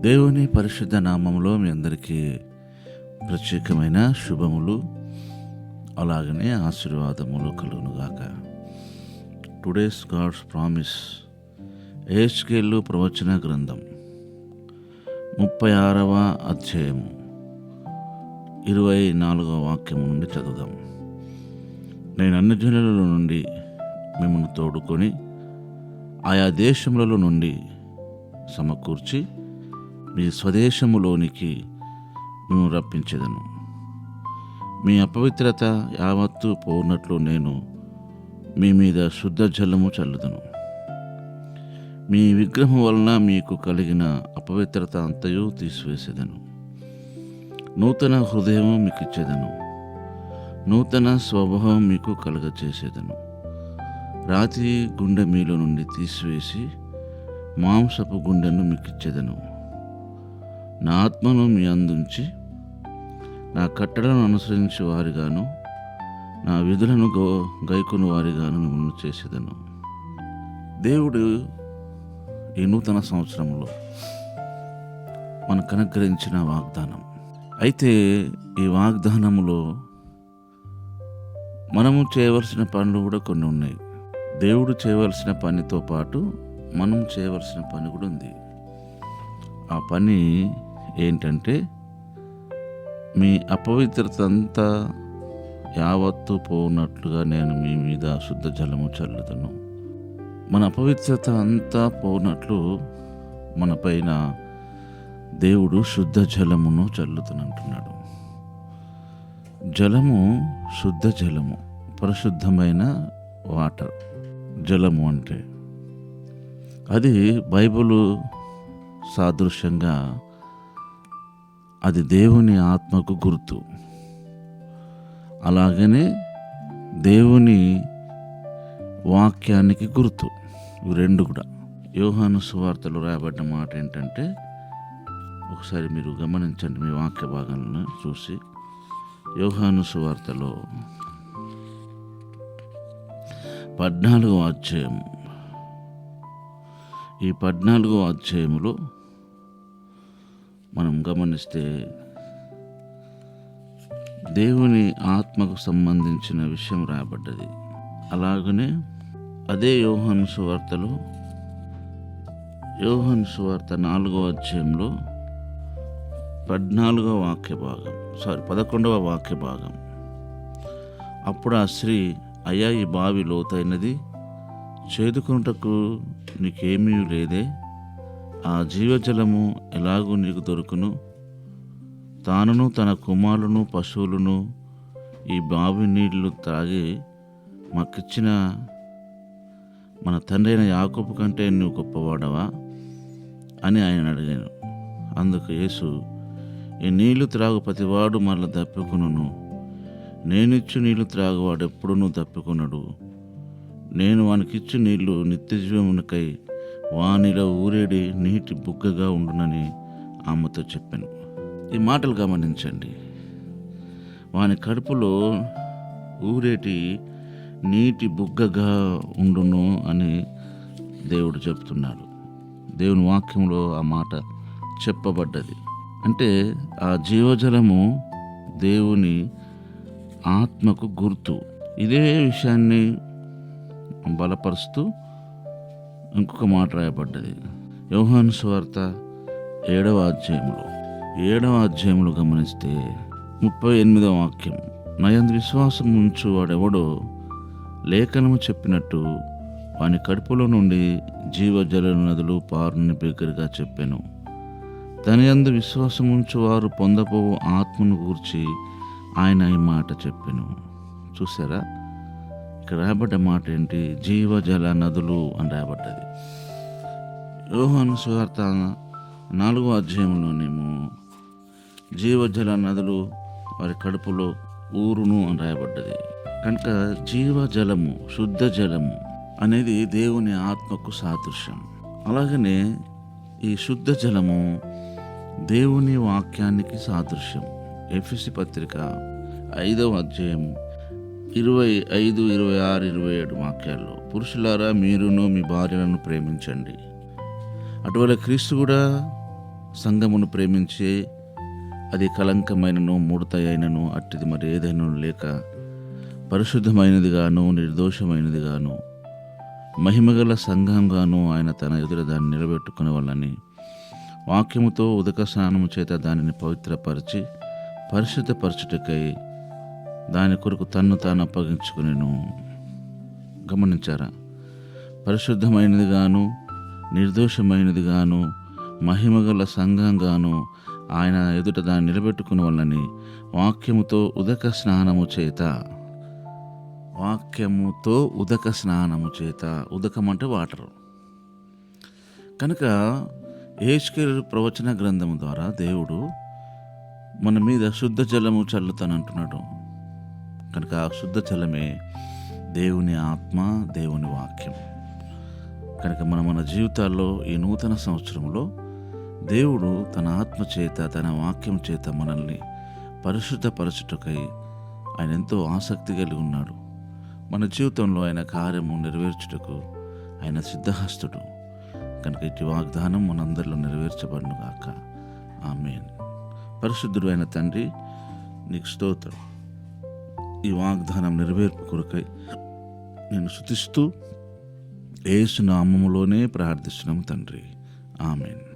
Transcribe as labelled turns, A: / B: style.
A: దేవుని పరిశుద్ధ నామములో మీ అందరికీ ప్రత్యేకమైన శుభములు అలాగనే ఆశీర్వాదములు కలుగునుగాక. టుడేస్ గాడ్స్ ప్రామిస్ యెహెజ్కేలు ప్రవచన గ్రంథం 36వ అధ్యాయము 24వ వాక్యము నుండి చదువుదాం. నేను అన్ని జనుల నుండి మిమ్మల్ని తోడుకొని ఆయా దేశములలో నుండి సమకూర్చి మీ స్వదేశములోనికి మేము రప్పించేదను. మీ అపవిత్రత యావత్తు పోనట్లు నేను మీ మీద శుద్ధ జలము చల్లుదను. మీ విగ్రహం వలన మీకు కలిగిన అపవిత్రత అంతయు తీసివేసేదను. నూతన హృదయం మీకు ఇచ్చేదను, నూతన స్వభావం మీకు కలుగచేసేదను. రాతి గుండె మీలో నుండి తీసివేసి మాంసపు గుండెను మీకు ఇచ్చేదను. నా ఆత్మను మీ అందుంచి నా కట్టడలను అనుసరించి వారిగాను నా విధులను గైకొను వారిగాను మిమ్మల్ని చేసేదను. దేవుడు ఈ నూతన సంవత్సరంలో మనకు అనుగ్రహించిన వాగ్దానం. అయితే ఈ వాగ్దానములో మనము చేయవలసిన పనులు కూడా కొన్ని ఉన్నాయి. దేవుడు చేయవలసిన పనితో పాటు మనం చేయవలసిన పని కూడా ఉంది. ఆ పని ఏంటంటే, మీ అపవిత్రత అంతా యావత్తు పోనట్లుగా నేను మీ మీద శుద్ధ జలము చల్లుతాను. మన అపవిత్రత అంతా పోనట్లు మన పైన దేవుడు శుద్ధ జలమును చల్లుతానంటున్నాడు. జలము శుద్ధ జలము, పరిశుద్ధమైన వాటర్. జలము అంటే అది బైబిలు సాదృశ్యంగా అది దేవుని ఆత్మకు గుర్తు. అలాగనే దేవుని వాక్యానికి గుర్తు. ఇవి రెండు కూడా యోహాను సువార్తలో రాయబడ్డ మాట ఏంటంటే, ఒకసారి మీరు గమనించండి మీ వాక్య భాగాలను చూసి. యోహాను సువార్తలో 14వ అధ్యాయం, ఈ 14వ అధ్యాయములో మనం గమనిస్తే దేవుని ఆత్మకు సంబంధించిన విషయం రాయబడ్డది. అలాగనే అదే యోహాను సువార్తలో, యోహాను సువార్త 4వ అధ్యాయంలో 11వ వాక్య భాగం. అప్పుడు ఆ స్త్రీ, అయ్యా, ఈ బావి లోతైనది, చేదుకొనుటకు నీకేమీ లేదే. ఆ జీవజలము ఎలాగూ నీకు దొరుకును? తానును తన కుమారులను పశువులను ఈ బావి నీళ్లు తాగి మాకిచ్చిన మన తండ్రి అయిన యాకోబు కంటే నువ్వు గొప్పవాడవా అని ఆయన అడిగాను. అందుకు యేసు, ఈ నీళ్లు త్రాగు ప్రతివాడు మరల తప్పికొనును. నేనిచ్చు నీళ్లు త్రాగువాడు ఎప్పుడూ తప్పికొనడు. నేను వానికిచ్చు నీళ్లు నిత్యజీవమునకై వానిలో ఊరేడి నీటి బుగ్గగా ఉండునని ఆమెతో చెప్పాను. ఈ మాటలు గమనించండి. వాని కడుపులో ఊరేటి నీటి బుగ్గగా ఉండును అని దేవుడు చెప్తున్నాడు. దేవుని వాక్యంలో ఆ మాట చెప్పబడ్డది. అంటే ఆ జీవజలము దేవుని ఆత్మకు గుర్తు. ఇదే విషయాన్ని బలపరుస్తూ ఇంకొక మాట రాయబడ్డది. యోహాను సువార్త 7వ అధ్యాయంలో గమనిస్తే 38వ వాక్యం, నయందు విశ్వాసం ఉంచు వాడెవడో లేఖనము చెప్పినట్టు వాని కడుపులో నుండి జీవజల నదులు పారుని బిగ్గరగా చెప్పాను. తన యందు విశ్వాసం ఉంచు వారు పొందబోవు ఆత్మను గూర్చి ఆయన ఈ మాట చెప్పాను. చూసారా, ఇక్కడ రాయబడ్డ మాట ఏంటి? జీవజల నదులు అని రాయబడ్డది. యోహాను సువార్త 4వ అధ్యాయంలోనేమో జీవజల నదులు వారి కడుపులో ఊరును అని రాయబడ్డది. కనుక జీవజలము, శుద్ధ జలము అనేది దేవుని ఆత్మకు సాదృశ్యం. అలాగనే ఈ శుద్ధ జలము దేవుని వాక్యానికి సాదృశ్యం. ఎఫెసీ పత్రిక 5వ అధ్యాయము 25, 26, 27 వాక్యాల్లో, పురుషులారా మీరును మీ భార్యలను ప్రేమించండి, అటువల క్రీస్తు కూడా సంఘమును ప్రేమించే అది కలంకమైనను ముడత అయినను అట్టిది మరి ఏదైనా లేక పరిశుద్ధమైనదిగాను నిర్దోషమైనదిగాను మహిమగల సంఘంగాను ఆయన తన ఎదుట దాన్ని నిలబెట్టుకునే వాళ్ళని వాక్యముతో ఉదక స్నానము చేత దానిని పవిత్రపరిచి పరిశుద్ధపరచుటకై దాని కొరకు తన్ను తాను అప్పగించుకునేను. గమనించారా? పరిశుద్ధమైనదిగాను నిర్దోషమైనదిగాను మహిమగల సంఘంగాను ఆయన ఎదుట దాన్ని నిలబెట్టుకునే వాళ్ళని వాక్యముతో ఉదక స్నానము చేత ఉదకం అంటే వాటర్. కనుక యెహెజ్కేలు ప్రవచన గ్రంథము ద్వారా దేవుడు మన మీద శుద్ధ జలము చల్లుతానంటున్నాడు. కనుక ఆ శుద్ధ జలమే దేవుని ఆత్మ, దేవుని వాక్యం. కనుక మన జీవితాల్లో ఈ నూతన సంవత్సరంలో దేవుడు తన ఆత్మ చేత తన వాక్యం చేత మనల్ని పరిశుద్ధపరచుటకై ఆయన ఎంతో ఆసక్తి కలిగి ఉన్నాడు. మన జీవితంలో ఆయన కార్యము నెరవేర్చుటకు ఆయన సిద్ధహస్తుడు. కనుక ఇటు వాగ్దానం మనందరిలో నెరవేర్చబడును గాక. ఆమేన్. పరిశుద్ధుడు అయిన తండ్రి, నీకు స్తోత్రం. ఈ వాగ్దానం నెరవేర్పు కొరకై నేను స్తుతిస్తూ యేసు నామములోనే ప్రార్థిస్తున్నాము తండ్రి. ఆమేన్.